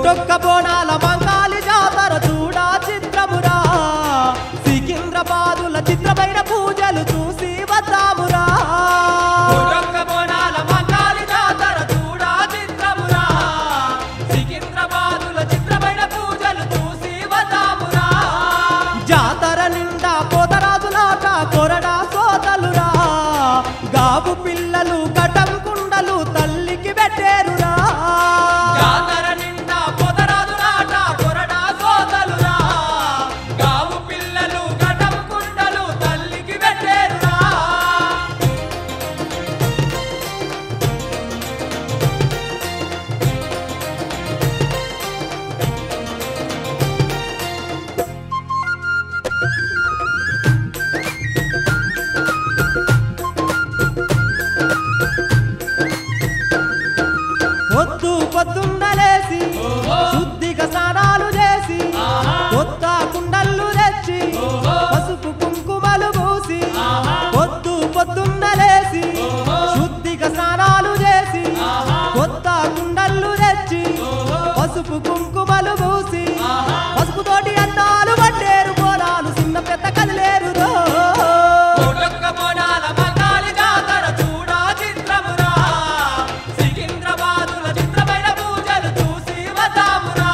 కోటొక్క బోనాల మంగాలి జాతర చూడా చిత్రమురా సికింద్రాబాదుల చిత్రమైన పూజలు చూసి వద్దామురా కోటొక్క బోనాల మంగాలి జాతర చూడా చిత్రమురా సికింద్రాబాదుల చిత్రమైన పూజలు చూసి వద్దామురా జాతర నిండా పోతరాజులాట కొరడా సోతలురా గాబు పిల్లలు కటం కుండలు తల్లికి పెట్టేరురా జాతర నిండా పొదరాజులాట కొరడా సోదలురా గావు పిల్లలు గటం కుండలు తల్లికి పెట్టేరురా పొద్దు పొద్దున్నలేసి శుద్ధిగా స్నానాలు చేసి కొత్త కుండలు తెచ్చి పసుపు కుంకుమలు పూసి పొద్దు పొద్దున్నలేసి శుద్ధిగా స్నానాలు చేసి కొత్త కుండలు తెచ్చి పసుపు కుంకుమలు పూసి పసుపుతోటి అన్నాలు పట్టేరు బోనాలు చిన్న పెద్ద కదిలేరు కోటొక్క బోనాల మంగాలి జాతర చూడా చిత్రమురా సికింద్రాబాదుల చిత్రమైన పూజలు చూసి వద్దామురా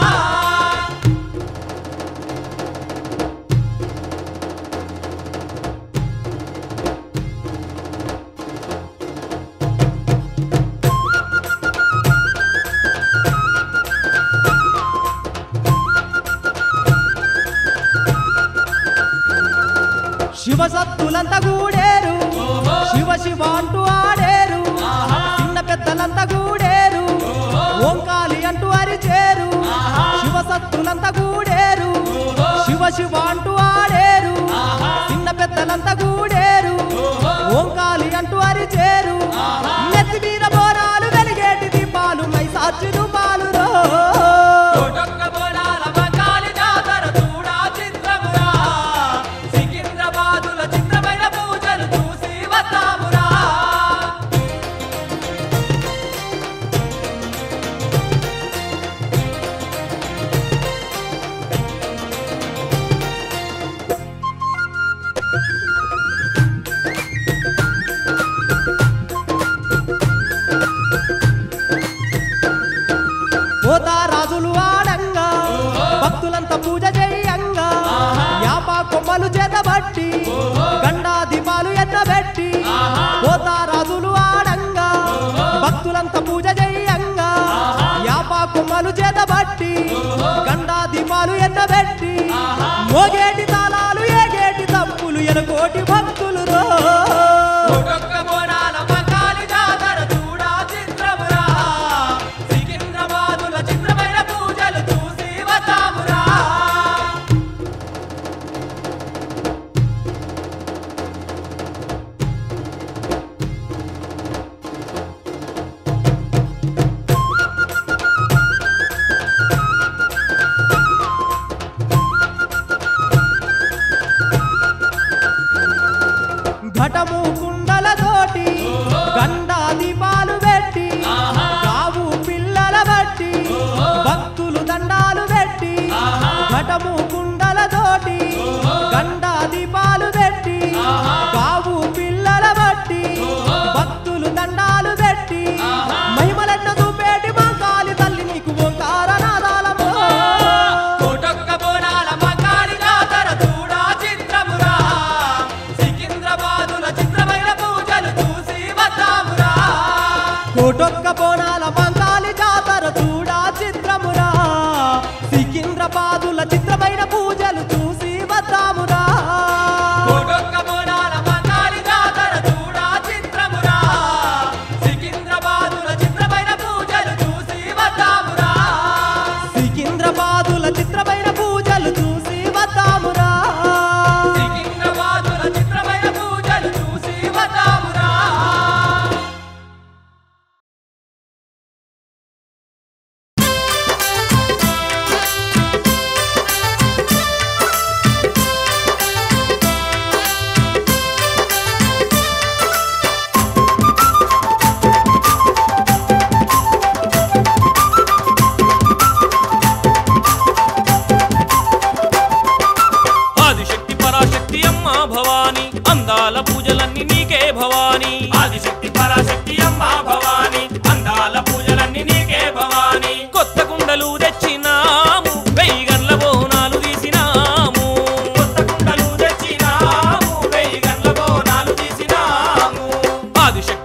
శివ సత్తులంతా గూడేరు శివ శివ అంటూ ఆడేరు చిన్న పెద్దలంతా గూడేరు ఓంకాలి అంటూ అరిచేరు శివ సత్తులంతా గూడేరు శివ శివ అంటూ ఆడేరు చిన్న పెద్దలంతా గూడేరు ఓంకాలి అంటూ అరిచేరు నెత్తి మీద బోనాలు వెలిగేటి దీపాలు మైసాచులు పాలురో కోటొక్క బోనాల మంగాలి జాతర చూడా చిత్రమురా సికింద్రాబాదుల చిత్రమైన పూజలు చూసి వద్దామురా పోతా రాజులు ఆడంగా భక్తులంతా పూజ చేయంగా యాప కొమ్మలు చేతబట్టి గండా దీపాలు ఎన్నబెట్టి పోతా రాజులు ఆడంగా భక్తులంతా పూజ చేయంగా యాప కొమ్మలు చేతబట్టి గండా దీపాలు ఎన్నబెట్టి మోగేటి తాళాలు ఏగేటి తప్పులు ఎనకోటి భక్తులు కోటొక్క బోనాల మంగాలి జాతర చూడా చిత్రమురా సికింద్రాబాదుల చిత్రమైన పూజలు చూసి వద్దామురా ఘటము కుండలతోటి గండా దీపాలు పెట్టి కావు పిల్లల బట్టి భక్తులు దండాలు పెట్టి ఘటము కుండలతోటి గండా దీపాలు పెట్టి కావు పిల్లల బట్టి భక్తులు దండాలు పెట్టి మహిమలెన్న చూపేటి మా కాలి తల్లి నీకు ఓంకార నాదాలమో కోటొక్క బోనాల మంగాలి జాతర చూడా చిత్రమురా సికింద్రాబాదుల చిత్రమైన పూజలు చూసి వద్దామురా కోటొక్క బోనాల మంగాలి జాతర చూడా చిత్రమురా సికింద్రాబాదుల చిత్రమైన పూజలు చూసి వద్దామురా కోటొక్క బోనాల మంగాలి జాతర చూడా చిత్రమురా సికింద్రాబాదుల చిత్రమైన పూజలు చూసి వద్దామురా సికింద్రాబాదుల చిత్రమైన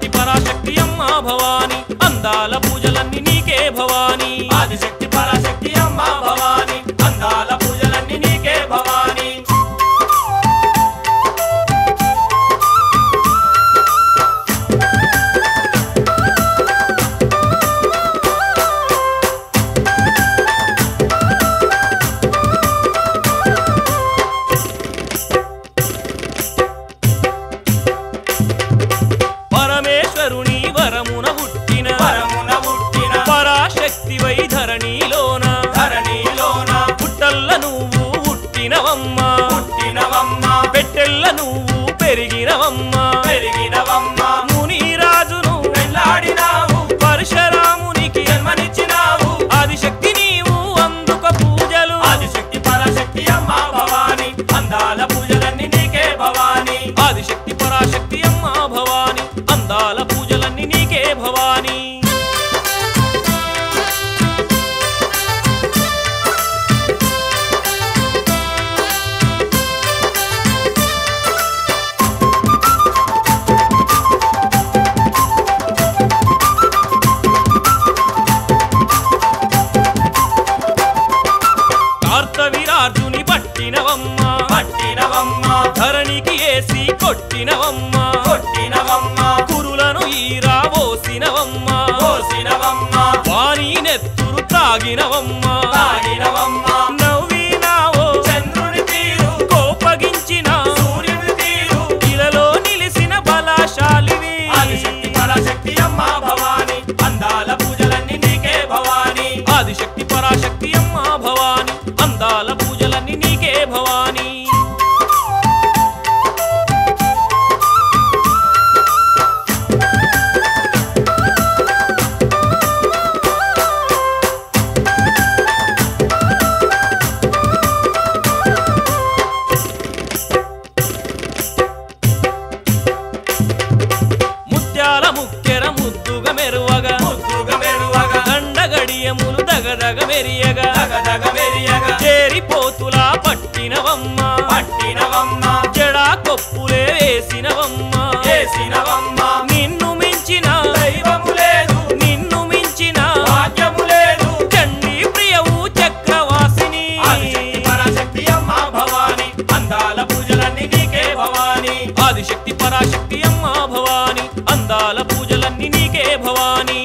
ఆదిశక్తి పరాశక్తి అమ్మ భవాని అందాల పూజలన్నీ నీకే భవాని ఆదిశక్తి పరాశక్తి అమ్మ భవాని అందాల పూజలన్నీ నీకే భవాని పరమేశ్వరుని వరమున పుట్టిన పరాశక్తివై ధరణిలోన పుట్టల్ల నువ్వు పుట్టినవమ్మా పెట్టెల్ల నువ్వు పెరిగినవమ్మా మునిరాజును పెళ్ళాడినావు పరశురామునికి జన్మనిచ్చినావు ఆదిశక్తి నీవు అందుక పూజలు ఆదిశక్తి పరాశక్తి అమ్మ భవాని అందాల పూజలన్నీ నీకే భవాని ఆదిశక్తి పరాశక్తి అమ్మ భవాని అందాల పూజలన్నీ నీకే భవాని కార్తవీరార్జుని పట్టినవమ్మా ధరణికి ఏసి కొట్టినవమ్మా కురులను ఈరా ఓసినవమ్మా వాణి నెత్తురు తాగినవమ్మా నవ్వినావో చంద్రుని తీరు కోపగించిన సూర్యుని తీరు ఇలలో నిలిసిన బలశాలివి ఆదిశక్తి పరాశక్తి అమ్మ భవాని అందాల పూజలన్నీ నీకే భవాని ఆదిశక్తి పరాశక్తి అమ్మ భవాని అందాల పూజలన్నీ నీకే భవాని ముత్యాల ముక్కెర ముద్దుగా మెరువగా దండగడియములు దగదగ మెరియగా చేరిపోతులా పట్టినవమ్మా జడా కొప్పులే వేసినవమ్మా నిన్ను మించిన దైవము లేదు నిన్ను మించిన భాగ్యము లేదు చండీ ప్రియవు చక్రవాసిని ఆదిశక్తి పరాశక్తి అమ్మ భవాని అందాల పూజలన్నీ నీకే భవాని ఆదిశక్తి పరాశక్తి అమ్మ భవాని అందాల పూజలన్నీ నీకే భవాని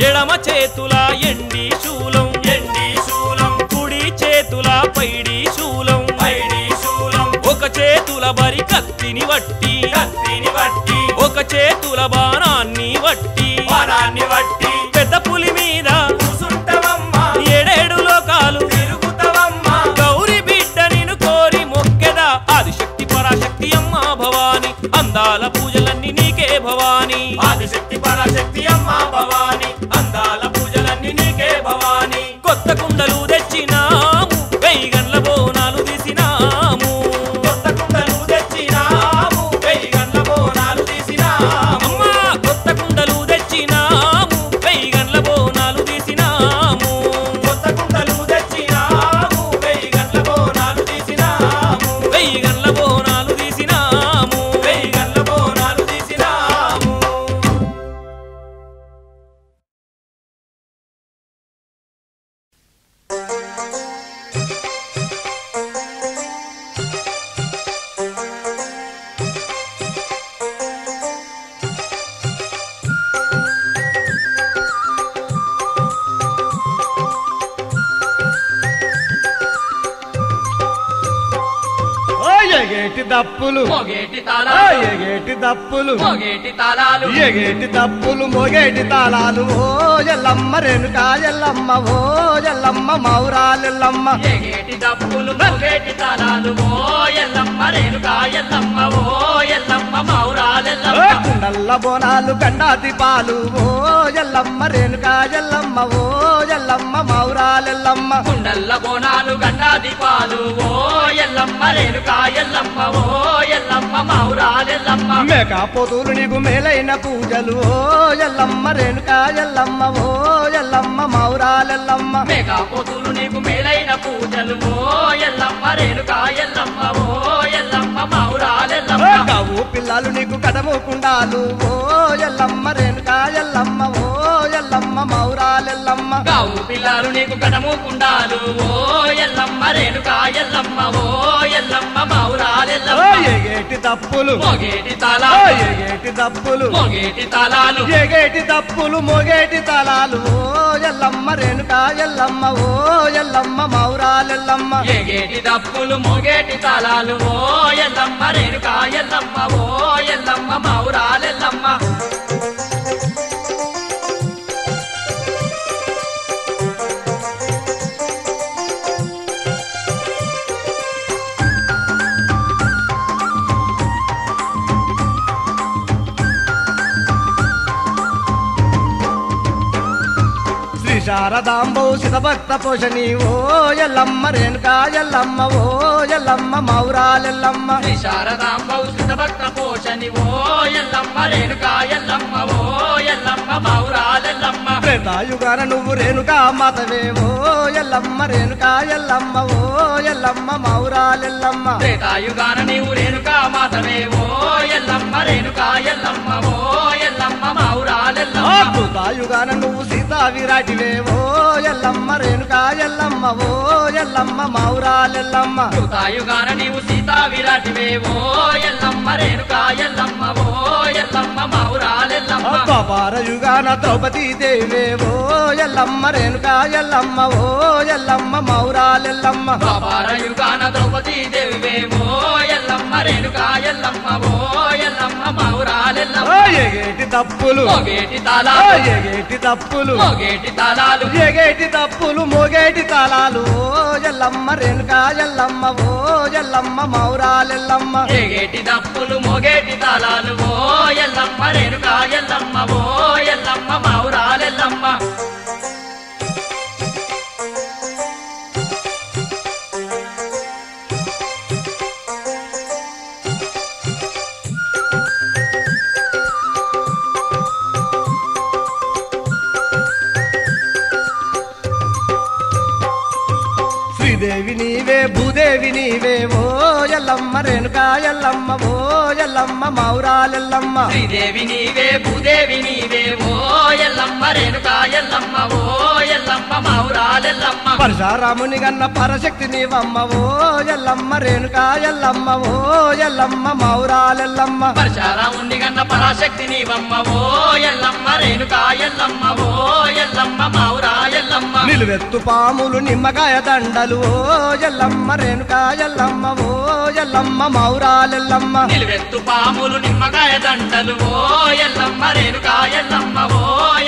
ఎడమ చేతుల ఎండి శూలం కుడి చేతుల పైడి శూలం ఒక చేతుల బరి కత్తిని వట్టి ఒక చేతుల బాణాన్ని వట్టి పెద్ద పులి మీద కూసుంటవమ్మా ఏడేడు లోకాలు తిరుగుతవమ్మా గౌరి బిడ్డ నిన్ను కోరి మొక్కెదా ఆదిశక్తి పరాశక్తి అమ్మ భవాని అందాల పూజలన్నీ నీకే భవాని ఆదిశక్తి పరాశక్తి అమ్మ భవాని అందాల పూజలన్నీ నీకే భవాని కొత్త కుండలు తెచ్చినాము వెయ్యి గండ్ల బోనాలు తీసినాము కొత్త కుండలు తెచ్చినాము వెయ్యి గండ్ల బోనాలు తీసినాము అమ్మా కొత్త కుండలు తెచ్చినాము వెయ్యి గండ్ల బోనాలు తీసినాము కొత్త కుండలు తెచ్చినాము వెయ్యి గండ్ల బోనాలు తీసినాము వెయ్యి గండ్ల బోనాలు తీసినాము వెయ్యి గండ్ల బోనాలు తీసినాము ఎగేటి దప్పులు మొగేటి తాళాలు ఎగేటి దప్పులు మొగేటి తాళాలు ఎగేటి దప్పులు మొగేటి తాళాలు ఓ ఎల్లమ్మ రేణుకా ఎల్లమ్మ ఓ ఎల్లమ్మ మౌరాలెల్లమ్మ ఎగేటి దప్పులు మొగేటి తాళాలు ఓ ఎల్లమ్మ రేణుకా ఎల్లమ్మ ఓ ఎల్లమ్మ మౌరాలెల్లమ్మ కుండల్ల గుండల్ల బోనాలు గండాతి పాలు ఓ ఎల్లమ్మ రేణుకా ఎల్లమ్మ ఓ ఎల్లమ్మ మౌరాలెల్లమ్మ కుండల్ల బోనాలు గండా దీపాలు ఓ ఎల్లమ్మ రేణుకా ఎల్లమ్మ ఓ ఎల్లమ్మ మౌరాలెల్లమ్మ మేకపోతులు నీకు మేలైన పూజలు ఓ ఎల్లమ్మ రేణుకా ఎల్లమ్మ ఓ ఎల్లమ్మ మౌరాలెల్లమ్మ మేఘాపోతులు నీకు మేలైన పూజలు ఓ ఎల్లమ్మ రేణుకా ఎల్లమ్మ ఓ ఎల్లమ్మ మౌరాలెల్లమ్మ కావు పిల్లలు నీకు కడముకుండాలు ఓ ఎల్లమ్మ రేణుకా ఎల్లమ్మ ఓ ఎల్లమ్మ మౌరాలెల్లమ్మ గావు పిల్లలు నీకు కడముకుండాలు ఓ ఎల్లమ్మ రేణుకా ఎల్లమ్మ ఓ ఎల్లమ్మ మౌరాలెల్లమ్మ ఎగేటి తప్పులు మోగేటి తాళాలు ఎగేటి తప్పులు మోగేటి తాళాలు ఎగేటి తప్పులు మోగేటి తాళాలు ఓ ఎల్లమ్మ రేణుకా ఎల్లమ్మ ఓ ఎల్లమ్మ మౌరాలెల్లమ్మ ఎగేటి దప్పులు మోగేటి తాళాలు ఓ ఎల్లమ్మ రేణుకా ఎల్లమ్మ ఓ ఎల్లమ్మ మౌరాలెల్లమ్మ శ్రీ శారదాంబో శితభక్త పోషణి ఓ ఎల్లమ్మ రేణుకా ఎల్లమ్మ ఓ ఎల్లమ్మ మౌరాలెల్లమ్మ శ్రీ శారదాంబౌ భక్త పోషణి ఓ ఎల్లమ్మ రేణుకా ఎల్లమ్మ ఓ ఎల్లమ్మ మౌరాలెల్లమ్మ త్రేతాయుగాన నువ్వు రేణుకా మాతవే ఓ ఎల్లమ్మ రేణుకా ఎల్లమ్మ ఓ ఎల్లమ్మ మౌరాలెల్లమ్మ త్రేతాయుగాన నీవు రేణుకా మాతవే ఓ ఎల్లమ్మ రేణుకా ఎల్లమ్మ ఓ ఎల్లమ్మ మౌరాలెల్లమ్మ కృతాయుగాన నువ్వు సీతా విరాటివే ఓ ఎల్లమ్మ రేణుకా ఎల్లమ్మ ఓ ఎల్లమ్మ మౌరాలెల్లమ్మ కృతాయుగాన నీవు సీతా విరాటివే ఓ ఎల్లమ్మ రేణుకా ఎల్లమ్మ ఓ ఎల్లమ్మ మౌరాలెల్లమ్మ ద్వాపారయుగాన ద్రౌపదీ దేవే ఓ ఎల్లమ్మ రేణుకా ఎల్లమ్మ ఓ ఎల్లమ్మ మౌరాలెల్లమ్మ ద్వాపారయుగాన ద్రౌపదీ దేవివే ఓ ఎల్లమ్మ రేణుకా ఎల్లమ్మ ఓ ఎల్లమ్మ మౌరాలెల్లమ్మ ఎగేటి తప్పులు మోగేటి తాళాలు ఎగేటి తప్పులు మోగేటి తాళాలు ఎగేటి తప్పులు మోగేటి తాళాలు ఓ ఎల్లమ్మ రేణుకా ఎల్లమ్మ ఓ ఎల్లమ్మ మౌరాలెల్లమ్మ ఎగేటి దప్పులు మోగేటి తాళాలు ఓ ఎల్లమ్మ రేణుకా ఎల్లమ్మ ఓ ఎల్లమ్మ మౌరాలెల్లమ్మ శ్రీదేవి నీవే భూదేవి నీవే ఓ ఎల్లమ్మ రేణుకా ఎల్లమ్మ ఓ ఎల్లమ్మ మౌరాలెల్లమ్మ శ్రీదేవి నీవే భూదేవి నీవే ఓ ఎల్లమ్మ రేణుకా ఎల్లమ్మ ఓ ఎల్లమ్మ మౌరాలెల్లమ్మ పరశురాముని గన్న పరశక్తి నీవమ్మ ఓ ఎల్లమ్మ రేణుకా ఎల్లమ్మ ఓ ఎల్లమ్మ మౌరాలెల్లమ్మ పరశురాముని గన్న పరాశక్తి నీవమ్మ ఓ ఎల్లమ్మ రేణుకా ఎల్లమ్మ ఓ ఎల్లమ్మ మౌరాలెల్లమ్మ నిలువెత్తు పాములు నిమ్మకాయ దండలు ఓ ఎల్లమ్మ రేణుకా ఎల్లమ్మ ఓ ఎల్లమ్మ మౌరాలెల్లమ్మ నిలువెత్తు పాములు నిమ్మకాయ దండలు ఓ ఎల్లమ్మ రేణుకా ఎల్లమ్మ ఓ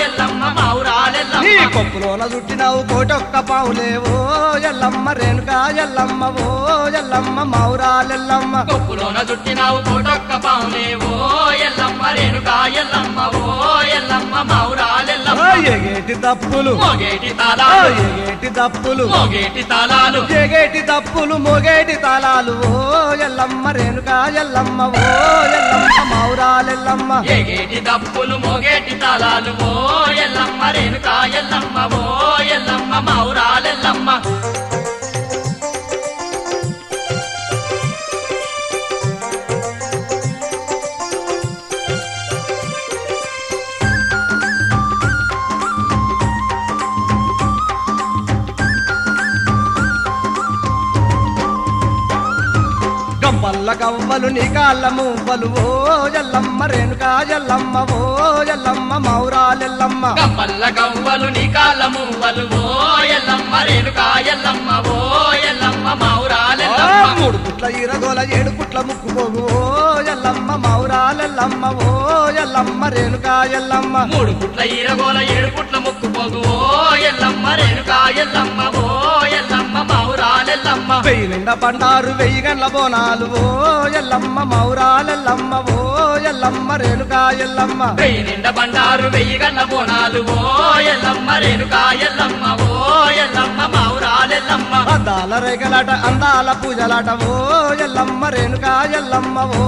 ఎల్లమ్మ మౌరాలెల్లమ్మ నీ కొప్పులోన చుట్టినావు కోటొక్క పావులే ఓ ఎల్లమ్మ రేణుకా ఎల్లమ్మ ఓ ఎల్లమ్మ మౌరాలెల్లమ్మ కొప్పులోన చుట్టినావు కోటొక్క పావులే ఓ ఎల్లమ్మ రేణుకా ఎల్లమ్మ ఓ ఎల్లమ్మ మౌరాలెల్లమ్మ ఎగేటి తప్పులు మోగేటి తాళాలు ఎగేటి తప్పులు మోగేటి తాళాలు ఎగేటి తప్పులు మోగేటి తాళాలు ఓ ఎల్లమ్మ రేణుకా ఎల్లమ్మ ఓ ఎల్లమ్మ మౌరాలెల్లమ్మ ఎగేటి దప్పులు మోగేటి తాళాలు ఓ ఎల్లమ్మ రేణుకా ఎల్లమ్మ ఓ ఎల్లమ్మ మౌరాలెల్లమ్మ గంపల్ల గవ్వలు నీ కాళ్ళ మువ్వలు ఓ ఎల్లమ్మ రేణుకా ఎల్లమ్మ ఓ ఎల్లమ్మ మౌరాలెల్లమ్మ కమ్మల్ల గవ్వలు నీ కాళ్ళ మువ్వలు ఓ ఎల్లమ్మ రేణుకా ఎల్లమ్మ ఓ ఎల్లమ్మ మౌరాలెల్లమ్మ మూడు పుట్ల ఈరగోల ఏడు పుట్ల ముక్కుపోగు ఓ ఎల్లమ్మ మౌరాలెల్లమ్మ ఓ ఎల్లమ్మ రేణుకా ఎల్లమ్మ మూడు పుట్ల ఈరగోల ఏడు పుట్ల ముక్కుపోగు ఓ ఎల్లమ్మ రేణుకా ఎల్లమ్మ ఓ ఎల్లమ్మ మౌరాలెల్లమ్మ వెయ్యి నిండా బండారు వెయ్యి గండ్ల బోనాలు ఓ ఎల్లమ్మ మౌరాలెల్లమ్మ ఓ ఎల్లమ్మ ఎల్లమ్మ రేణుకా ఎల్లమ్మ వెయ్యి నిండ బండారు వెయ్యి గన్న బోనాలు ఓ ఎల్లమ్మ రేణుకా ఎల్లమ్మ ఓ ఎల్లమ్మ మావురాలెల్లమ్మ అందాల రేగలాట అందాల పూజలాట ఓ ఎల్లమ్మ రేణుకా ఎల్లమ్మ ఓ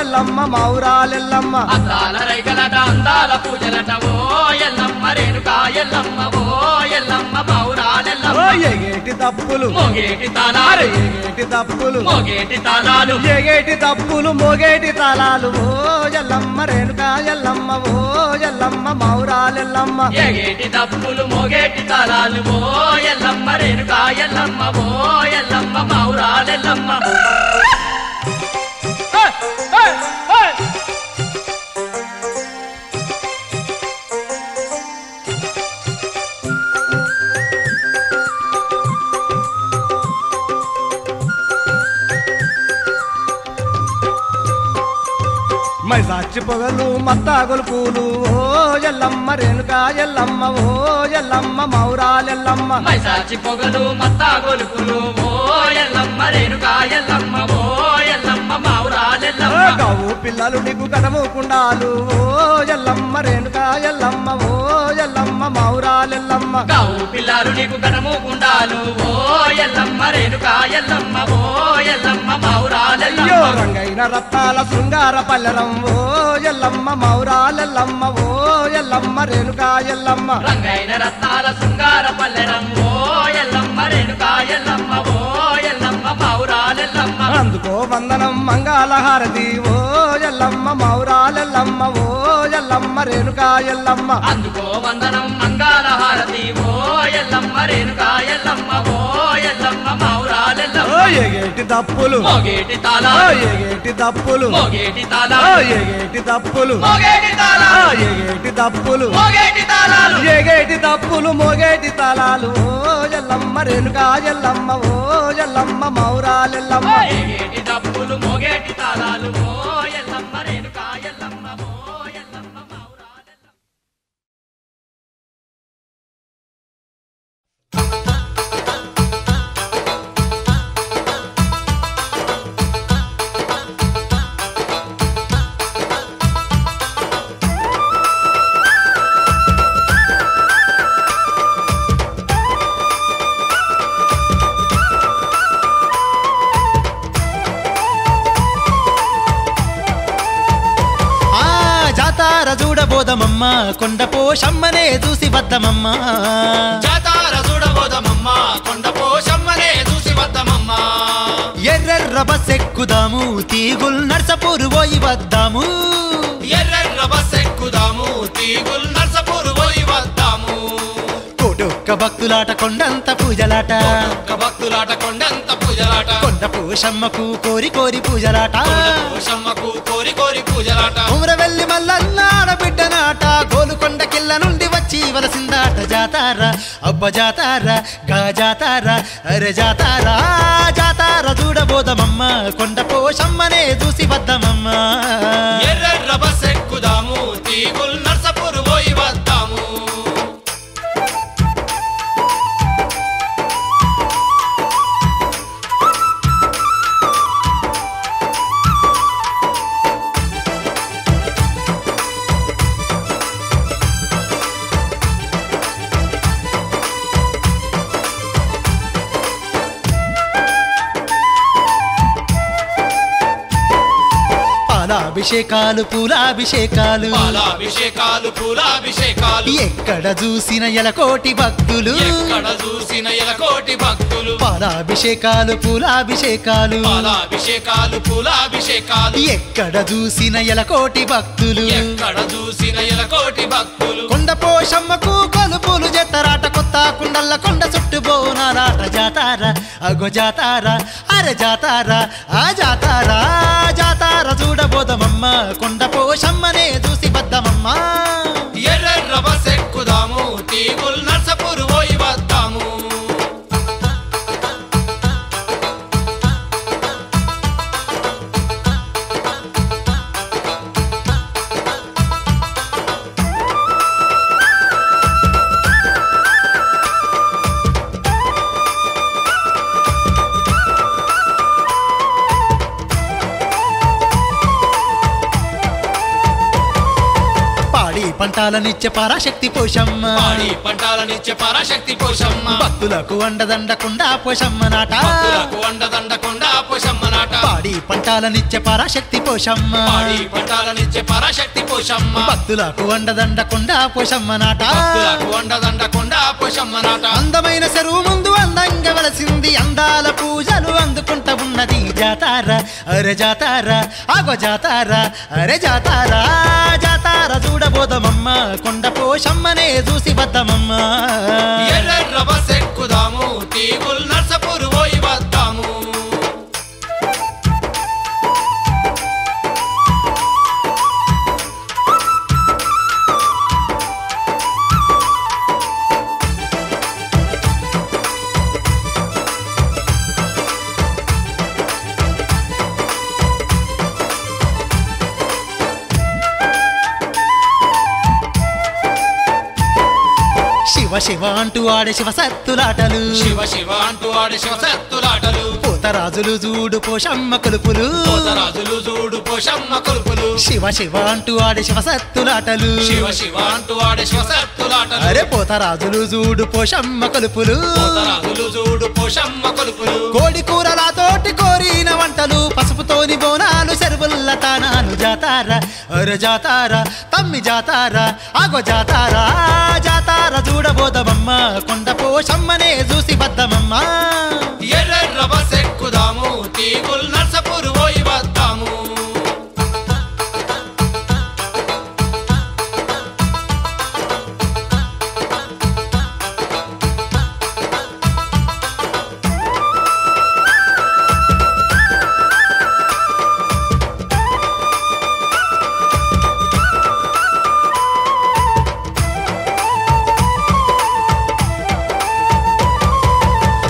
ఎల్లమ్మ మావురాలెల్లమ్మ అందాల రైకలట అందాల పూజలట ఓ ఎల్లమ్మ రేణుకా ఎల్లమ్మ ఓ ఎల్లమ్మ మావురాలెల్లమ్మ ఎగేటి తప్పులు మోగేటి తాళాలు ఎగేటి తప్పులు మోగేటి తాళాలు ఎగేటి తప్పులు మోగేటి తాళాలు ఓ ఎల్లమ్మ రేణుకా ఎల్లమ్మ ఓ ఎల్లమ్మ మావురాలెల్లమ్మ ఎగేటి తప్పులు మోగేటి తాళాలు ఓ ఎల్లమ్మ రేణుకా ఎల్లమ్మ ఓ ఎల్లమ్మ మావురాలెల్లమ్మ మైసాచి పొగలు మత్తాగులు పూలు ఓ ఎల్లమ్మ రేణుకా ఎల్లమ్మ ఓ ఎల్లమ్మ మావురాలెల్లమ్మ మైసాచి పొగలు మత్తా గొలుపులు ఓ ఎల్లమ్మ రేణుకా ఎల్లమ్మ ఓ ఎల్లమ్మ మావురాలెల్లమ్మ కావు పిల్లలు నీకు కనముకుండాలు ఓ ఎల్లమ్మ రేణుకా ఎల్లమ్మ ఓ ఎల్లమ్మ మావురాలెల్లమ్మ కావు పిల్లారు నీకు గణము గుండాలు ఓ ఎల్లమ్మ రేణుకా ఎల్లమ్మ ఓ ఎల్లమ్మ అయ్యో మావురాలెల్లమ్మ రంగైన రత్నాల శృంగార పల్లెరం ఓ ఎల్లమ్మ మావురాలెల్లమ్మ ఓ ఎల్లమ్మ రేణుకా ఎల్లమ్మ రంగైన రత్నాల శృంగార పల్లెరం ఓ ఎల్లమ్మ రేణుకా ఎల్లమ్మ ఓ ఎల్లమ్మ మావురాలెల్లమ్మ అందుకో వందనం మంగళహారతి ఓ ఎల్లమ్మ మావురాలెల్లమ్మ ఓ ఎల్లమ్మ రేణుకా ఎల్లమ్మ అందుకో వందనం మంగళ హారతి ఓ ఎల్లమ్మ రేణుకా ఎల్లమ్మ ఓ ఎల్లమ్మ మావురాలెల్లమ్మ ఎగేటి తప్పులు మోగేటి తాళాలు ఎగేటి తప్పులు మోగేటి తాళాలు ఎగేటి తప్పులు మోగేటి తాళాలు ఎగేటి తప్పులు మోగేటి తాళాలు ఎగేటి తప్పులు మోగేటి తాళాలు ఓ ఎల్లమ్మ రేణుకా ఎల్లమ్మ ఓ ఎల్లమ్మ మావురాలెల్లమ్మ మోగేటి డప్పులు మోగేటి తాళాలు ఓ ఎల్లమ్మ రేణుకా ఎల్లమ్మ ఓ ఎల్లమ్మ మావురాలెల్లమ్మ జాతార చూడబోదమమ్మ కొండ పోషమ్మనే చూసి వద్దమమ్మ జాతార చూడబోదమమ్మ కొండ పోషమ్మనే చూసి వద్దమమ్మ ఎర్రెర్ర బస్సెక్కుదాము తీగుల్ నర్సపూరు పోయి వద్దాము ఎర్రెర్ర బస్సెక్కుదాము తీగుల్ నర్సపూరు పోయి వద్దాము కోటొక్క భక్తులాట కొండంత పూజలాట ఒక్క భక్తులాట కొండంత పూజలాట కొండ పోషమ్మకు కోరి కోరి పూజలాట పోషమ్మకు కోరి కోరి పూజలాట ఉమ్రవెల్లి మల్లన్న ఆడబిడ్డనాట గోలుకొండ కిల్ల నుండి వచ్చి వలసిందాట జాతార అబ్బ జాతార గా జాతార అరే జాతార జాతార చూడబోదమమ్మ కొండ పోషమ్మనే చూసి వద్దమమ్మ ఎర్రెర్ర బస్సెక్కుదాము తీగుల్ నర్సపూరు పోయి వద్దాము పాలాభిషేకాలు పూలాభిషేకాలు పాలాభిషేకాలు పూలాభిషేకాలు ఎక్కడ చూసిన ఎలకోటి భక్తులు ఎక్కడ చూసిన ఎలకోటి భక్తులు పాలాభిషేకాలు పూలాభిషేకాలు పాలాభిషేకాలు పూలాభిషేకాలు ఎక్కడ చూసిన ఎలకోటి భక్తులు ఎక్కడ చూసిన ఎలకోటి భక్తులు కొండ పోషమ్మకు కొలుపులు జతరాట కొత్త కుండల్ల కొండ చుట్టు బోనాలాట జాతార అగో జాతార అరే జాతార ఆ జాతార జాతార చూడబోదమమ్మ కొండ పోషమ్మనే చూసి బద్దమమ్మ ఎర్రెర్ర బస్సెక్కుదాము తీగుల్ నర్సపూరు పోయి వద్దాము పంటాలనిచ్చే పరాశక్తి పోషమ్మ పాడి పంటాలనిచ్చే పరాశక్తి పోషమ్మ భక్తులకు అండదండకుండా పోషమ్మ నాట భక్తులకు అండదండకుండా పోషమ్మ నాట పాడి పంటాలనిచ్చే పరాశక్తి పోషమ్మ పాడి పంటాలనిచ్చే పరాశక్తి పోషమ్మ భక్తులకు అండదండకుండా పోషమ్మ నాట భక్తులకు అండదండకుండా పోషమ్మ నాట అందమైన చెరువు ముందు అందంగా వెలసింది అందాల పూజలు అందుకుంటా ఉన్నది జాతారా అరే జాతారా ఆగో జాతారా అరే జాతారా జాతారా చూడబోదమమ్మ కొండ పోషమ్మనే చూసి వద్దమమ్మ ఎర్ర బస్ ఎక్కుదాము తీగుల్ నర్సపూర్ పోయి వద్దాము శివ శివ అంటూ ఆడే శివ సత్తులాటలు శివ శివ అంటూ ఆడే శివ సత్తులాటలు పోతరాజులు చూడు పోషమ్మ కొలుపులు పోతరాజులు చూడు పోషమ్మ కొలుపులు శివ శివ అంటూ ఆడే శివ సత్తులాటలు శివ శివ అంటూ ఆడే శివ సత్తులాటలు అరే పోతరాజులు చూడు పోషమ్మ కొలుపులు పోతరాజులు చూడు పోషమ్మ కొలుపులు కోడి కూరలతోటి కోరిన వంటలు పసుపుతోని బోనాలు చెరువుల్ల తానాలు జాతారా అరే జాతారా తమ్మి జాతారా ఆగో జాతారా జాతారా చూడబోదమమ్మ కొండ పోషమ్మనే చూసి వద్దమమ్మ ఎర్ర బస్ ఎక్కుదాము తీగుల్ నర్సపూర్ పోయి వద్దాము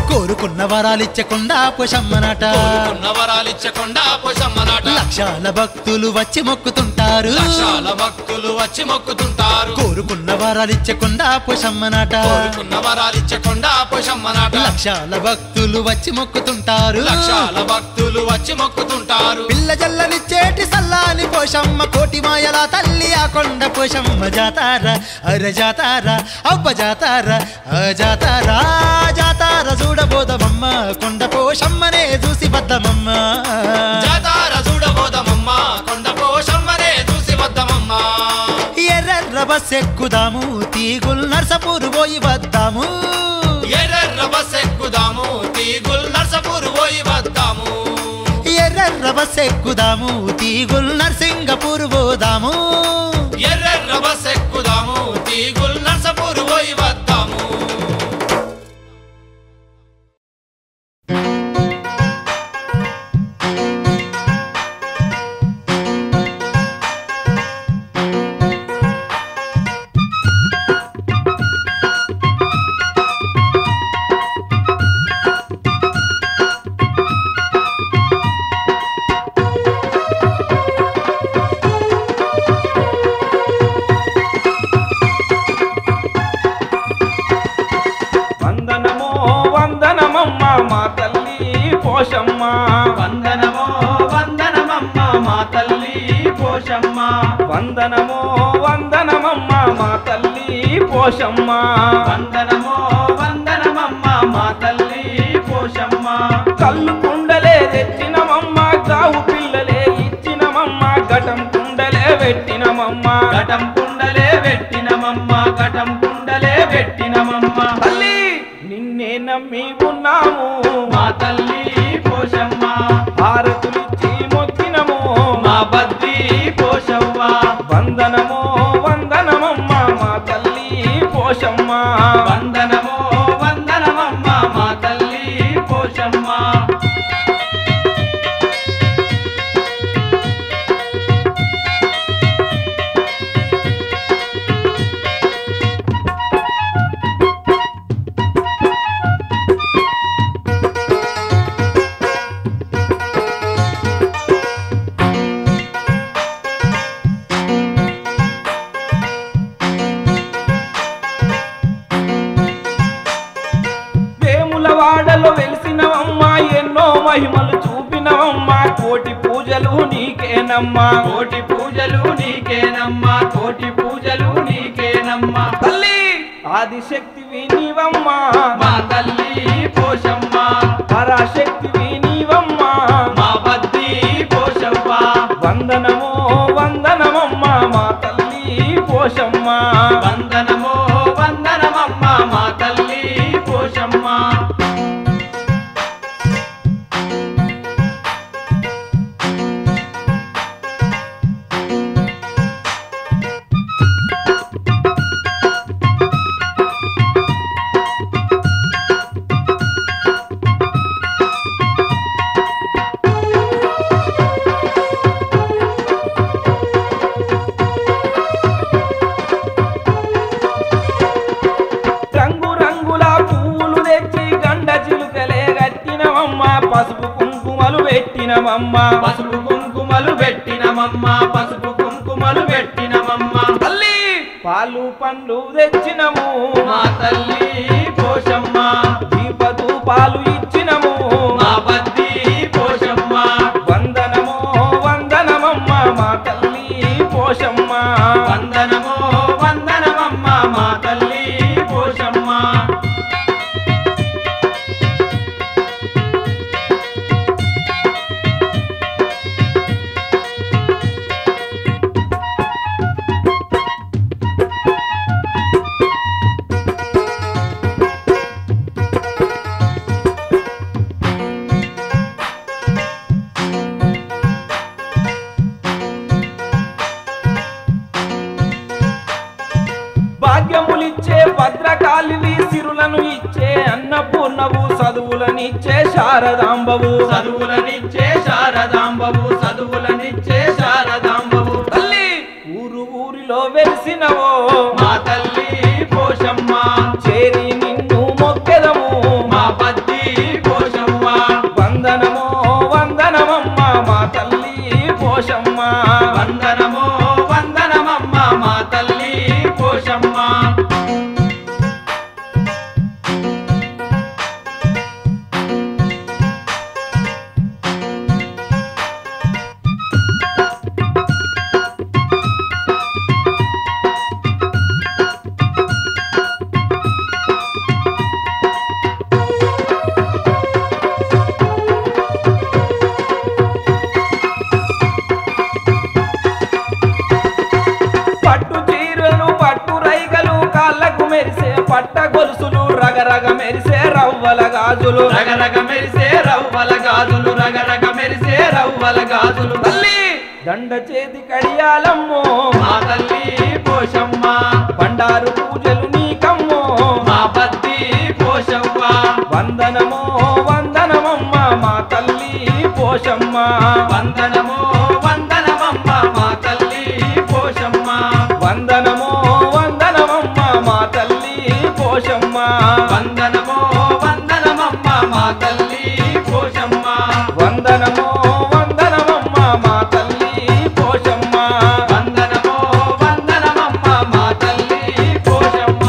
కోరుకున్న వరాలిచ్చకుండా పోషమ్మనట కోరుకున్న వరాలిచ్చకుండా పోషమ్మ నాట లక్షాల భక్తులు వచ్చి మొక్కుతుంటారు లక్షాల భక్తులు వచ్చి మొక్కుతుంటారు కోరుకున్న వరాలిచ్చకుండా పోషమ్మనట కోరుకున్న వరాలిచ్చకుండా పోషమ్మ నాట లక్షాల భక్తులు వచ్చి మొక్కుతుంటారు లక్షాల భక్తులు వచ్చి మొక్కుతుంటారు పిల్ల జల్లనిచ్చేటి సల్లాని పోషమ్మ కోటి మాయల తల్లి ఆ కొండ పోషమ్మ జాతారా అరే జాతారా అవ్వ జాతారా జాతారా జాతారా చూడబోదమమ్మ కొండ పోషమ్మనే చూసి వద్దమమ్మ జాతార చూడబోదమమ్మ కొండ పోషమ్మనే చూసి వద్దమమ్మ ఎర్ర బస్ ఎక్కుదాము తీగుల్ నర్సపూర్ పోయి వద్దాము ఎర్ర బస్ ఎక్కుదాము తీగుల్ నర్సపూర్ పోయి వద్దాము ఎర్ర బస్ ఎక్కుదాము తీగుల్ నర్సింగపూర్ పోదాము ఎర్ర బస్ ఎక్కుదాము తీగుల్ నర్సపూర్ పోయి వద్దాము పోషమ్మ వందనమో వందనమమ్మ మా తల్లి పోషమ్మ వందనమో వందనమమ్మ మా తల్లి పోషమ్మ వందనమో వందనమమ్మ మా తల్లి పోషమ్మ కళ్ళు కుండలే తెచ్చినమమ్మ గావు పిల్లలే ఇచ్చినమమ్మ ఘటం కుండలే పెట్టినమమ్మ ఘటం కుండలే పెట్టినమమ్మ ఘటం కుండలే పెట్టినమమ్మ తల్లి నిన్నే నమ్మి ఉన్నాము మా తల్లి పోషమ్మ హారతులిచ్చి మొక్కినము మా బద్ది పోషవ్వ వందనమో వందనమమ్మ మా తల్లి పోషమ్మ వందనమో వందనమమ్మ మా తల్లి పోషమ్మ వాడలో వెలిసినవమ్మ ఎన్నో మహిమలు చూపినవమ్మ కోటి పూజలు నీకు నీకేనమ్మా కోటి పూజలు నీకేనమ్మా కోటి పూజలు నీకేనమ్మా తల్లి ఆదిశక్తివి నీవమ్మా మా తల్లి పోషమ్మ పరాశక్తివి నీవమ్మా మా బద్ది పోషవ్వ వందనమో వందనమమ్మా మా తల్లి పోషమ్మ వందనమో వందనమమ్మ మా తల్లి పోషమ్మ రంగు రంగుల పువ్వులు తెచ్చి గండ చిలుకలే కట్టినవమ్మా పసుపు కుంకుమలు పెట్టినవమ్మా పసుపు కుంకుమలు పెట్టినమమ్మ పసుపు కుంకుమలు పెట్టినమమ్మ తల్లి పాలు పండ్లు తెచ్చినము మా తల్లి పోషమ్మ దీపదు పాలు ఇచ్చినము మా బద్ది పోషమ్మ వందనమో వందనమమ్మ మా తల్లి పోషమ్మ వందనమో వందనమమ్మ మా తల్లి పోషమ్మ భాగ్యములిచ్చే భద్రకాళివి సిరులను ఇచ్చే అన్నపూర్ణవు చదువులనిచ్చే శారదాంబవు చదువులనిచ్చే శారదాంబవు చదువులనిచ్చే శారదాంబవు తల్లి ఊరు ఊరిలో వెలిసినవో మా తల్లి పోషమ్మ చేరి నిన్ను మొక్కెదము మా బద్ది పోషమ్మ వందనమో వందనమమ్మ మా తల్లి పోషమ్మ వందనమో వందనమమ్మ మా తల్లి పోషమ్మ పట్టు చీరలు పట్టు రైగలు కాళ్ళకు మెరిసే పట్ట గొలుసులు రగరగ మెరిసే రవ్వల గాజులు రగరగ మెరిసే రవ్వల గాజులు రగరగ మెరిసే రవ్వల గాజులు తల్లి దండ చేతి కడియాలమ్మో మా తల్లి పోషమ్మ బండారు పూజలు నీకమ్మో మా బద్ది పోషవ్వ వందనమో వందనమమ్మ మా తల్లి పోషమ్మ వందనమో వందనమమ్మ మా తల్లి పోషమ్మ వందనమో వందనమమ్మ మా తల్లి పోషమ్మ వందనమో వందనమమ్మ మా తల్లి పోషమ్మ వందనమో వందనమమ్మ మా తల్లి పోషమ్మ వందనమో వందనమమ్మ మా తల్లి పోషమ్మ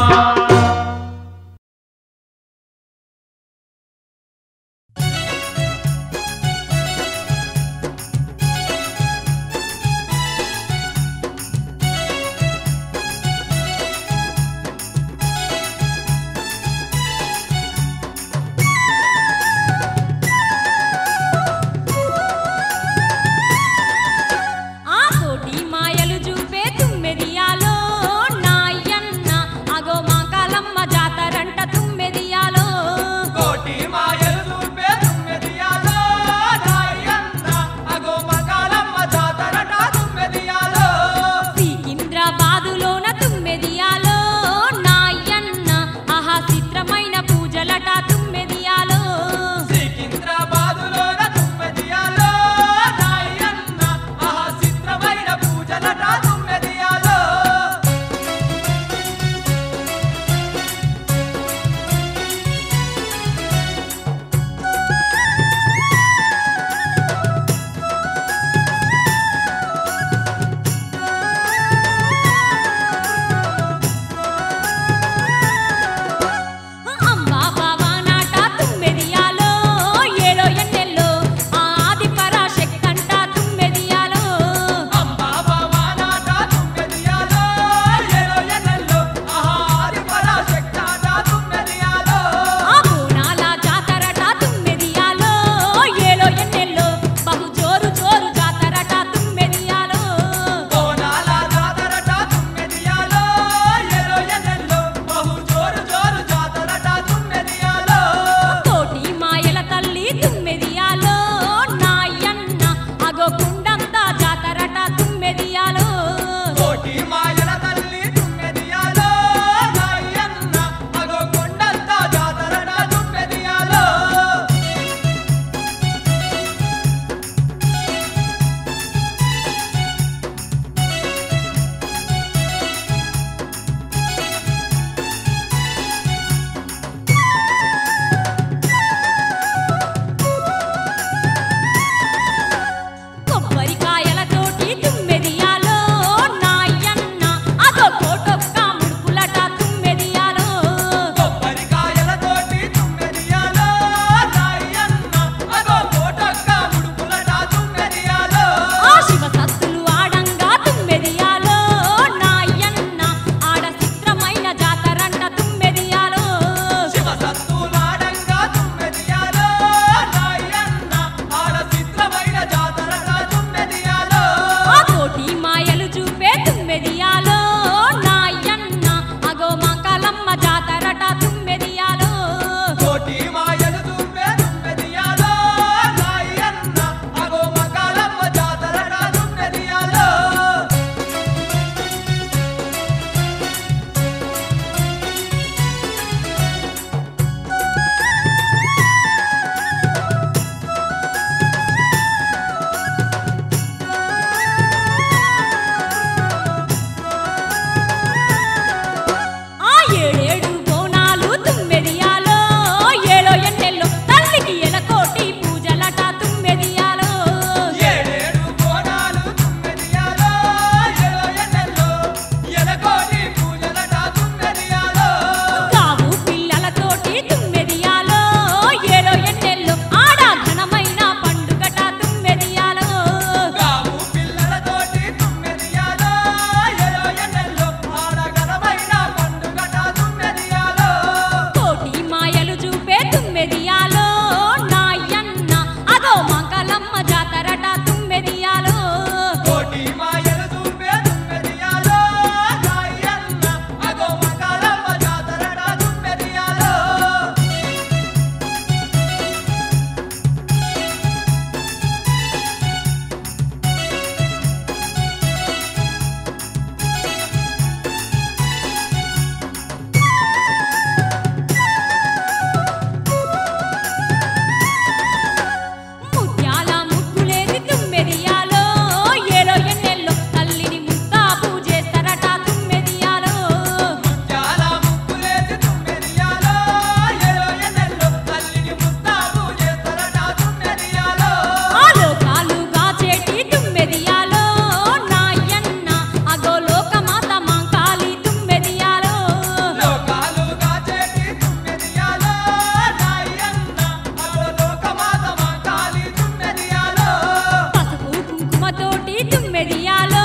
తుమ్మెదియాలో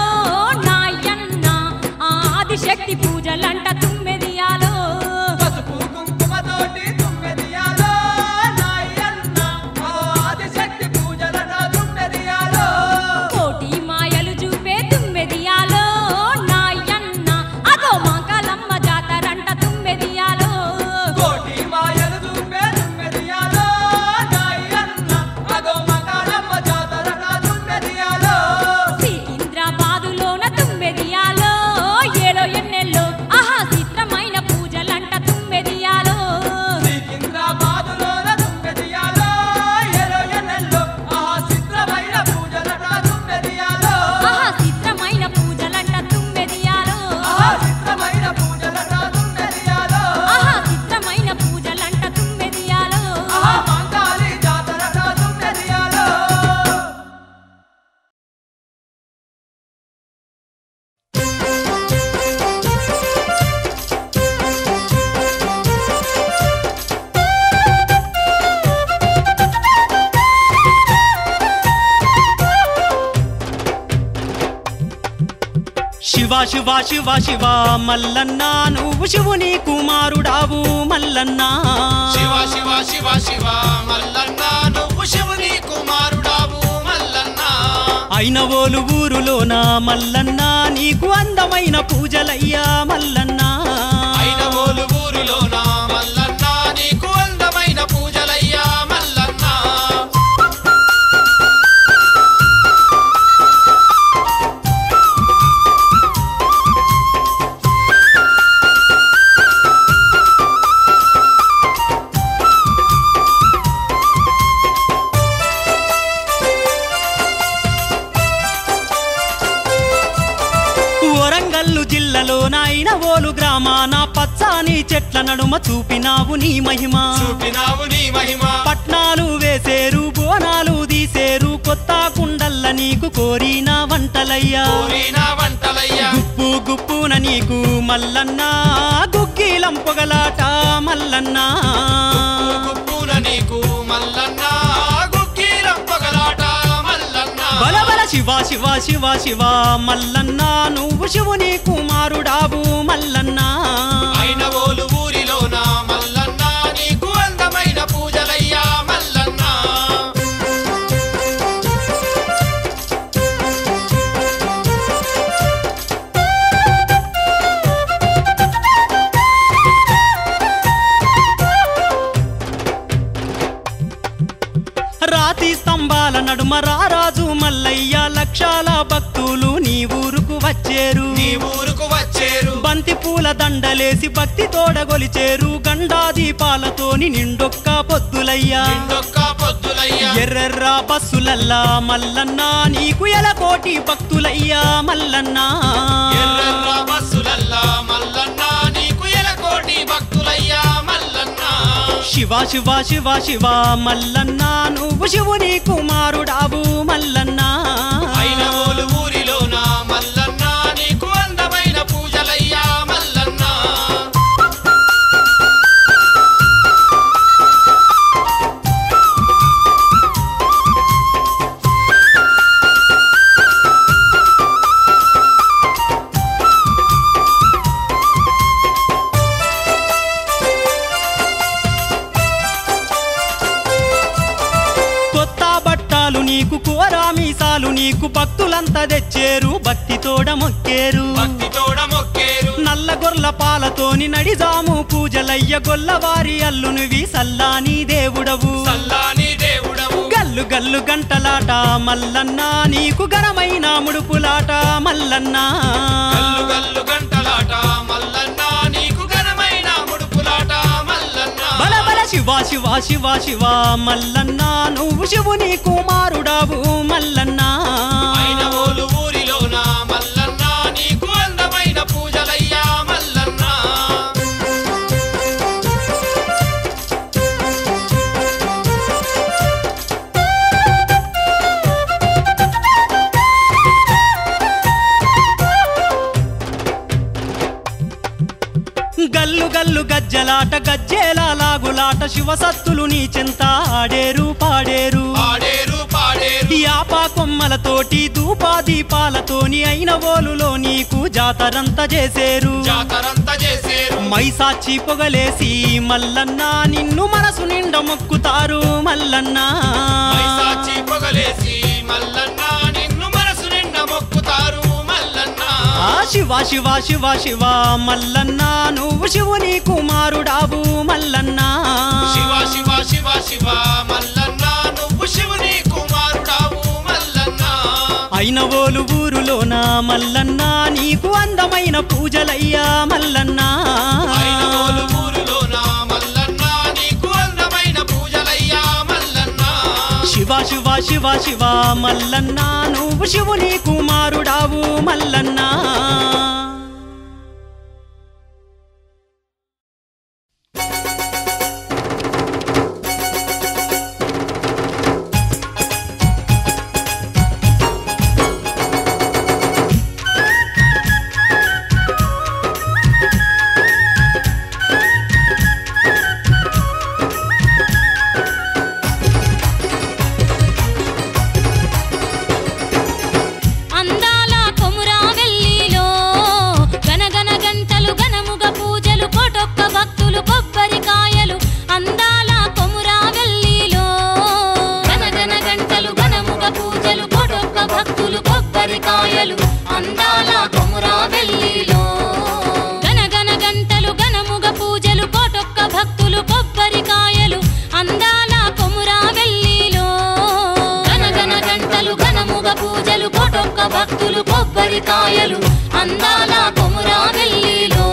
నాయన్న ఆదిశక్తి పూజలంట తుమ్మెదియాలో పసుపు కుంకుమతోటి తుమ్మెదియాలో నాయన్న ఆదిశక్తి పూజలట తుమ్మెదియాలో కోటి మాయలు చూపే తుమ్మెదియాలో నాయన్న అదో మంగళమ్మ జాతరంట తుమ్మెదియాలో కోటి మాయలు చూపే తుమ్మెదియాలో నాయన్న అదో మంగళమ్మ జాతరట తుమ్మెదియాలో సికింద్రాబాదులోన తుమ్మెదియాలో ఏలో ఎన్నెల్లో ఆహా చిత్రమైన పూజలంట తుమ్మెదియాలో సికింద్రాబాదులోన తుమ్మెదియాలో ఏలో ఎన్నెల్లో ఆహా చిత్రమైన పూజలట తుమ్మెదియాలో ఆహా చిత్రమైన పూజలంట తుమ్మెదియాలో ఆహా చిత్రమైన పూజలట తుమ్మెదియాలో ఆహా చిత్రమైన పూజలంట తుమ్మెదియాలో ఆహా మంగాలి జాతరట తుమ్మెదియాలో శివ శివ శివ శివ మల్లన్న నువ్వు శివుని కుమారుడావు మల్లన్న శివ శివ శివ శివ మల్లన్న నువ్వు శివుని కుమారుడావు మల్లన్న అయినవోలు ఊరులోన మల్లన్న నీకు అందమైన పూజలయ్యా మల్లన్న అయినవోలు ఊరులోన మల్లన్న నీకు అందమైన పూజలయ్యా మల్లన్న వరంగల్లు జిల్లాలోన అయినవోలు గ్రామాన పచ్చాని చెట్ల నడుమ చూపినావు నీ మహిమ చూపినావు నీ మహిమ పట్నాలు వేసేరు బోనాలు తీసేరు కొత్త కుండల్ల నీకు కోరిన వంటలయ్యా కోరిన వంటలయ్యా గుప్పు గుప్పున నీకు మల్లన్న గుగ్గిలం పొగలాట మల్లన్న గుప్పున నీకు మల్లన్న గుగ్గిలం పొగలాట మల్లన్న బలబల శివ శివ శివ శివ మల్లన్న నువ్వు శివుని కుమారుడావు మల్లన్న అయినవోలు ఊరిలోన మల్లన్న నీకు అందమైన పూజలయ్యా మల్లన్న రాతి స్తంభాల నడుమ రారాజు మల్లయ్య లక్షల భక్తులు నీ ఊరుకు వచ్చేరు నీ ఊరుకు వచ్చేరు బంతి పూల దండలేసి భక్తి తోడగొలిచేరు గండా దీపాలతోని నిండొక్క పొద్దులయ్యా నిండొక్క పొద్దులయ్యా ఎర్రెర్ర బస్సులల్లా మల్లన్న నీకు ఎలకోటి భక్తులయ్యా మల్లన్న ఎర్రెర్ర బస్సులల్లా మల్లన్న నీకు ఎలకోటి భక్తులయ్యా మల్లన్న శివ శివ శివ శివ మల్లన్న నువ్వు శివుని కుమారుడావు మల్లన్న అయినవోలు ఊరిలోన మల్లన్న నీకు అందమైన పూజలయ్యా మల్లన్న కొత్త బట్టాలు నీకు కోరా మీసాలు నీకు భక్తులంతా తెచ్చేరు భక్తి తోడ మొక్కేరు భక్తి తోడ మొక్కేరు నల్ల గొర్ల పాలతోని నడిజాము పూజలయ్య గొల్లవారి అల్లునివి సల్లాని దేవుడవు సల్లాని దేవుడవు గల్లు గల్లు గంటలాట మల్లన్న నీకు ఘనమైన ముడుపులాట మల్లన్న గల్లు గల్లు గంటలాట మల్లన్న నీకు ఘనమైన ముడుపులాట మల్లన్న బల బల శివ శివ శివ శివ మల్లన్న నువ్వు శివుని కుమారుడావు మల్లన్న అయినవోలు ఊరిలోన మల్లన్న నీకు అందమైన పూజలయ్యా మల్లన్న గల్లు గల్లు గజ్జలాట గజ్జేల లాగులాట శివసత్తులు నీ చింత ఆడేరు పాడేరు పాడేరు పాడేరు యాప కొమ్మలతోటి ధూపా దీపాలతోని అయిన ఓలులో నీకు జాతరంతా చేసేరు జాతరంతా చేసేరు మైసాచి పొగలేసి మల్లన్న నిన్ను మనసు నిండా మొక్కుతారు మల్లన్న మైసాచి పొగలేసి మల్లన్న నిన్ను మనసు నిండా మొక్కుతారు మల్లన్న శివ శివ శివ శివ మల్లన్న నువ్వు శివుని కుమారుడావు మల్లన్న శివ శివ శివ శివ మల్లన్న నువ్వు శివుని కుమారుడావు మల్లన్న అయిన ఓలు ఊరులోన మల్లన్న నీకు అందమైన పూజలయ్యా మల్లన్న అయిన ఓలు ఊరులోన మల్లన్న నీకు అందమైన పూజలయ్యా మల్లన్న శివ శివ శివ శివ మల్లన్న నువ్వు శివుని కుమారుడావు మల్లన్న అందాల కొమురావెల్లిలో గనగన గంటలు ఘనముగ పూజలు కోటొక్క భక్తులు కొబ్బరికాయలు అందాల కొమురావెల్లిలో గనగన గంటలు ఘనముగ పూజలు కోటొక్క భక్తులు కొబ్బరికాయలు అందాల కొమురావెల్లిలో గనగన గంటలు ఘనముగ పూజలు కోటొక్క భక్తులు కొబ్బరికాయలు అందాల కొమురావెల్లిలో గనగన గంటలు ఘనముగ పూజలు కోటొక్క భక్తులు కొబ్బరికాయలు అందాల కొమురావెల్లిలో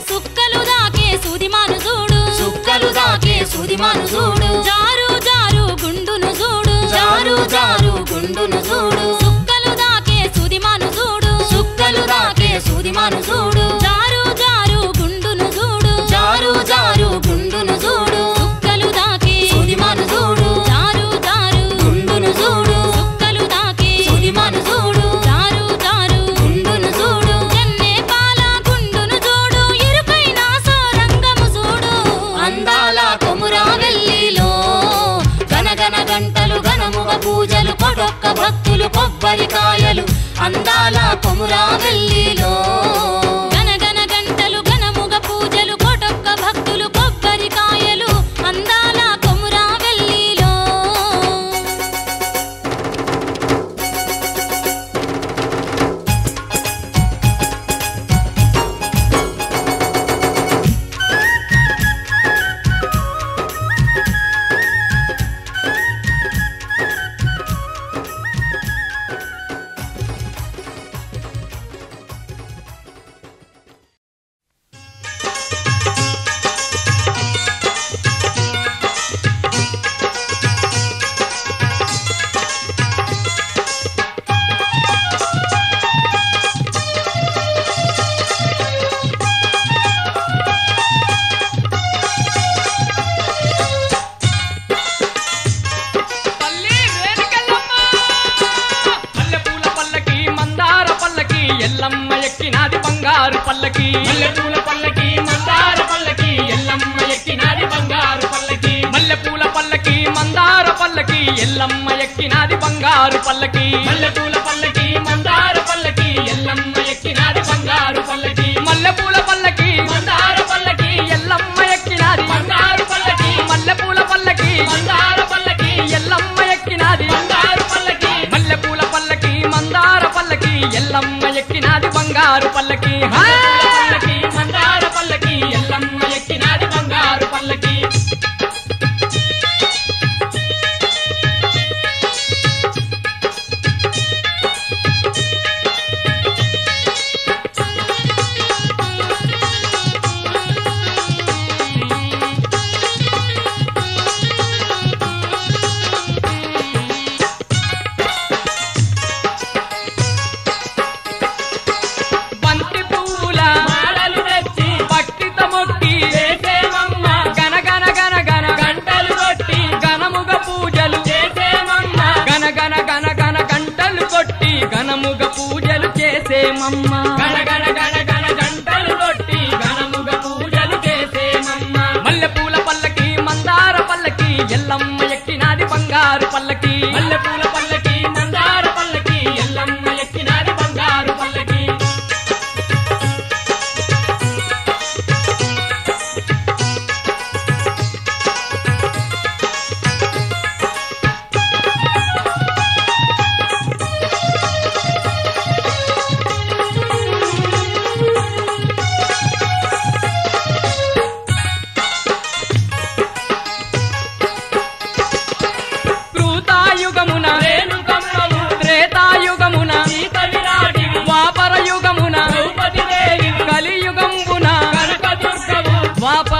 సుక్కలు దాకే సూదిమాను చూడు సుక్కలు దాకే సూదిమాను చూడు జారు జారు గుండును చూడు జారు జారు గుండును చూడు సుక్కలు దాకే సూదిమాను చూడు సుక్కలు దాకే సూదిమాను చూడు జారు జారు గుండును చూడు జారు జారు గుండును చూడు సుక్కలు దాకే సూదిమాను చూడు జారు జారు గుండును చూడు సుక్కలు దాకే సూదిమాను చూడు జారు జారు గుండును చూడు జన్నే పాల గుండును చూడు ఇరుకైన సోరంగము చూడు అందాల కొమురావెల్లిలో గనగన గంటలు ఘనముగ పూజలు కొడొక్క భక్తులు కొబ్బరికాయలు అందాల కొమురావెల్లిలో గనగన గంటలు ఘనముగ పూజలు కొడొక్క భక్తులు కొబ్బరికాయలు అందాల కొమురావెల్లిలో తల్లి రేణుకెళ్ళమ్మ మల్లెపూల పల్లకి మందార పల్లకి ఎల్లమ్మ ఎక్కినాది బంగారు పల్లకి మల్లెపూల పల్లకి మందార పల్లకి ఎల్లమ్మ ఎక్కినాది బంగారు పల్లకి మల్లెపూల పల్లకి మందార పల్లకి ఎల్లమ్మ ఎక్కినాది బంగారు పల్లకి మల్లెపూల పల్లకి మందార పల్లకి ఎల్లమ్మ ఎక్కినాది బంగారు పల్లకి మల్లెపూల పల్లకి మందార పల్లకి ఎల్లమ్మ ఎక్కినాది బంగారు పల్లకి మల్లెపూల పల్లకి మందార పల్లకి ఎల్లమ్మ ఎక్కినాది బంగారు పల్లకి మల్లెపూల పల్లకి మందార పల్లకి ఎల్లమ్మ ఎక్కినాది బంగారు పల్లకి పల్లకి మందార పల్లకి ఎల్లమ్మ ఎక్కినాది బంగారు పల్లకి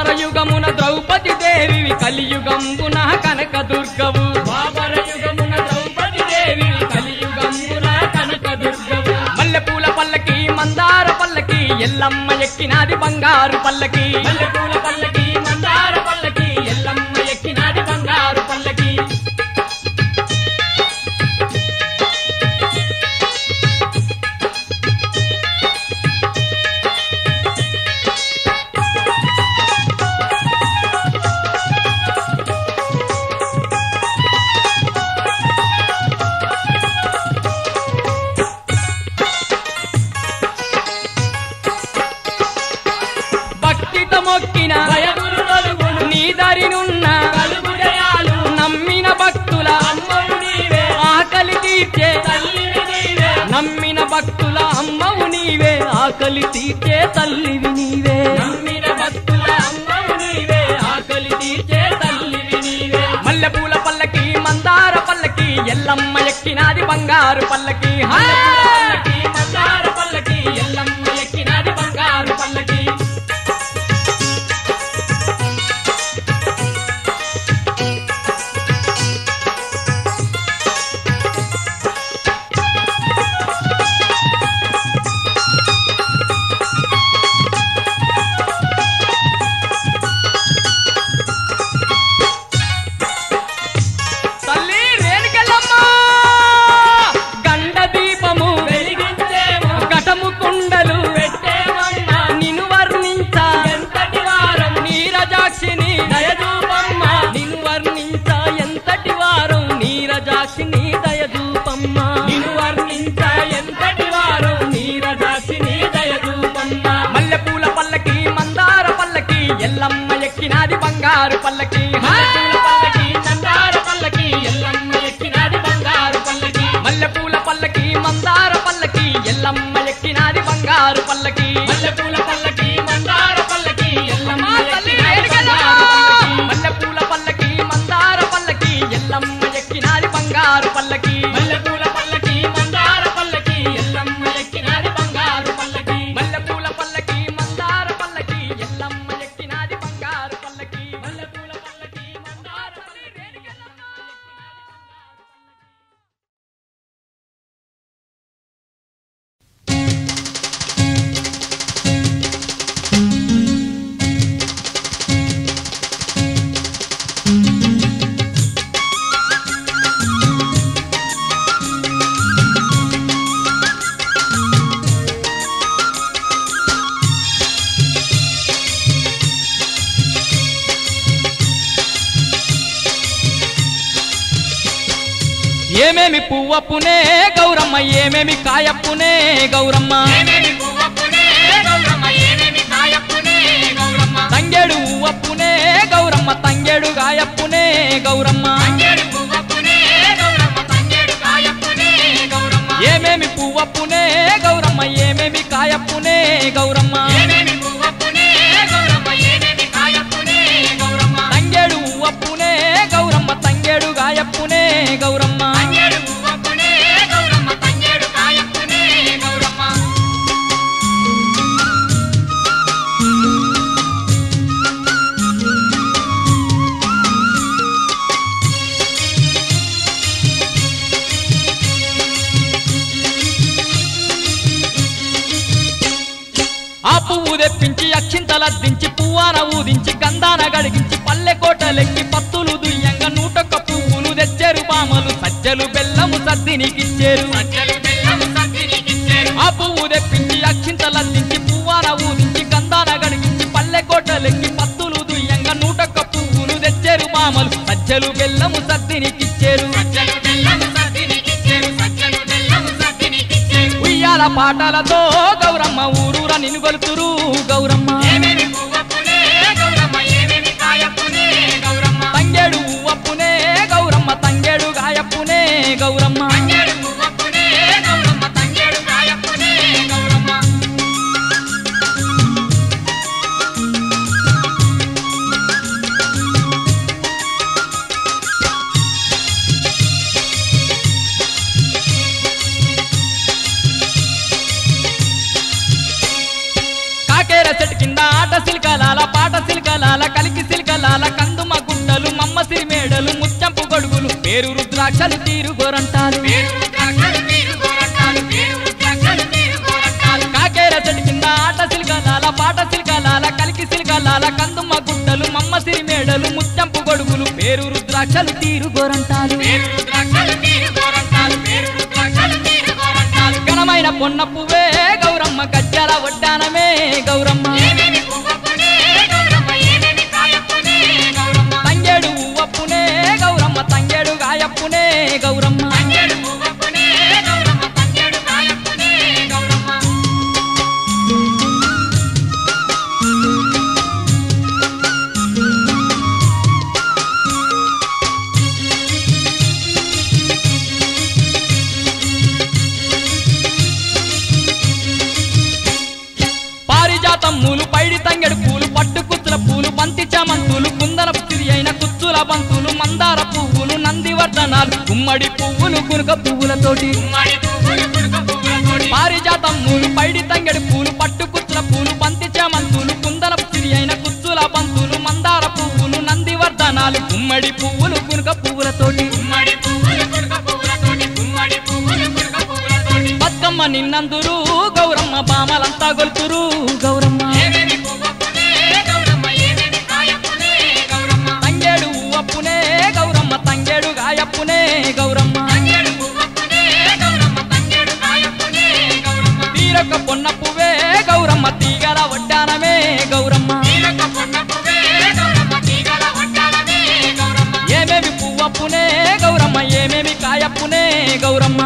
ద్వాపర యుగమున ద్రౌపది దేవి కలియుగంబున కనక దుర్గవు ద్వాపర యుగమున ద్రౌపది దేవి కలియుగంబున కనక దుర్గవు మల్లెపూల పల్లకి మందార పల్లకి ఎల్లమ్మ ఎక్కినాది బంగారు పల్లకి మల్లెపూల పల్లకి మందార పల్లకి ఎల్లమ్మ ఎక్కినాది బంగారు పల్లకి మొక్కిన నీ దరినున్న నమ్మిన భక్తుల ఆకలి తీర్చే నమ్మిన భక్తుల అమ్మవు నీవే ఆకలి తీర్చే తల్లివి నీవే నమ్మిన భక్తుల అమ్మవు నీవే ఆకలి తీర్చే తల్లివి నీవే మల్లెపూల పల్లకి మందార పల్లకి ఎల్లమ్మ ఎక్కినాది బంగారు పల్లకి మందార పల్లకి ఎల్లమ్మ ఎక్కినాది బంగారు పల్లకి మల్లెపూల పల్లకి మందార పల్లకి ఎల్లమ్మ ఎక్కినాది బంగారు పల్లకి మందార పల్లకి ఎల్లమ్మ ఎక్కినాది బంగారు పల్లకి మల్లెపూల పల్లకి మందార పల్లకి ఎల్లమ్మ ఎక్కినాది బంగారు పల్లకి మల్లెపూల పల్లకి మందార పల్లకి ఎల్లమ్మ మల్లెపూల పల్లకి మందార పల్లకి ఎల్లమ్మ ఎక్కినాది బంగారు పల్లకి మల్లెపూల పల్లకి మందార పల్లకి ఎల్లమ్మ ఎక్కినాది బంగారు పల్లకి మల్లెపూల పల్లకి మందార పల్లకి ఎల్లమ్మ ఎక్కినాది బంగారు పల్లకి మల్లెపూల పల్లకి మందార ఏమేమి పువ్వప్పునే గౌరమ్మ ఏమేమి కాయప్పునే గౌరమ్మ తంగేడు ఉవ్వప్పునే గౌరమ్మ తంగేడు గాయప్పునే గౌరమ్మ ఏమేమి పువ్వప్పునే గౌరమ్మ ఏమేమి కాయప్పునే గౌరమ్మ తంగేడు ఉవ్వప్పునే గౌరమ్మ తంగేడు గాయప్పునే గౌరమ్మ పువ్వు తెప్పించి అక్షింతలద్దించి పువ్వాన ఊదించి గంధాన గడిగించి పల్లె కోటలెక్కి పత్తులు దుయ్యంగా 101 పువ్వులు తెచ్చారు బామలు సజ్జలు బెల్లము సద్దినికిచ్చారు ఆ పువ్వు తెప్పించి అక్షింతలద్దించి పువ్వాన ఊదించి గంధాన గడిగించి పల్లె కోటలెక్కి పత్తులు దుయ్యంగా 101 పువ్వులు తెచ్చారు బామలు సజ్జలు బెల్లము సద్దినికిచ్చారు ఉయ్యాల పాటలతో గౌరమ్మ ఊరూర నిన్ను గొలుతురు గౌరమ్మ తంగేడు ఉవ్వప్పునే గౌరమ్మ తంగేడు గాయప్పునే గౌరమ్మ చెట్టు కింద కలాల కందుమ గుడ్డలు మమ్మ సిరిమేడలు ముత్యంపు గొడుగులు పేరు రుద్రాక్షలు తీరు గోరంటాలు కాకేర చెట్టు కింద ఆట సిల్కలాల పాట సిల్కలాల కలికి సిల్కలాల కందుమ గుడ్డలు మమ్మ సిరిమేడలు ముత్యంపు గొడుగులు పేరు రుద్రాక్షలు తీరు గోరంటాలు ఘనమైన పొన్న పువ్వే గౌరమ్మ గజ్జల వడ్డానమే గౌరమ్మ తంగేడు ఉవ్వప్పునే గౌరమ్మ తంగేడు గాయప్పునే గౌరమ్మ పారిజాతమ్ములు పైడి తంగెడు పూలు పట్టు కుచ్చుల పూలు బంతి చామంతులు కుందనపు సిరి అయిన కుచ్చుల బంతులు మందార పువ్వులు నందివర్ధనాలు గుమ్మడి పువ్వులు గునుక పువ్వులతోటి పారిజాతమ్ములు పైడి తంగెడు పూలు పట్టు కుచ్చుల పూలు బంతి చామంతులు కుందనపు సిరి అయిన కుచ్చుల బంతులు మందార పువ్వులు నందివర్ధనాలు గుమ్మడి పువ్వులు గునుక పువ్వులతోటి బతుకమ్మ నిన్నందురు గౌరమ్మ బామలంతా గొలుతురు గౌరమ్మ తంగేడు ఉవ్వప్పునే గౌరమ్మ తంగేడు గాయప్పునే గౌరమ్మ తీరొక్క పొన్న పువ్వే గౌరమ్మ తీగల వడ్డానమే గౌరమ్మ ఏమేమి పువ్వప్పునే గౌరమ్మ ఏమేమి కాయప్పునే గౌరమ్మ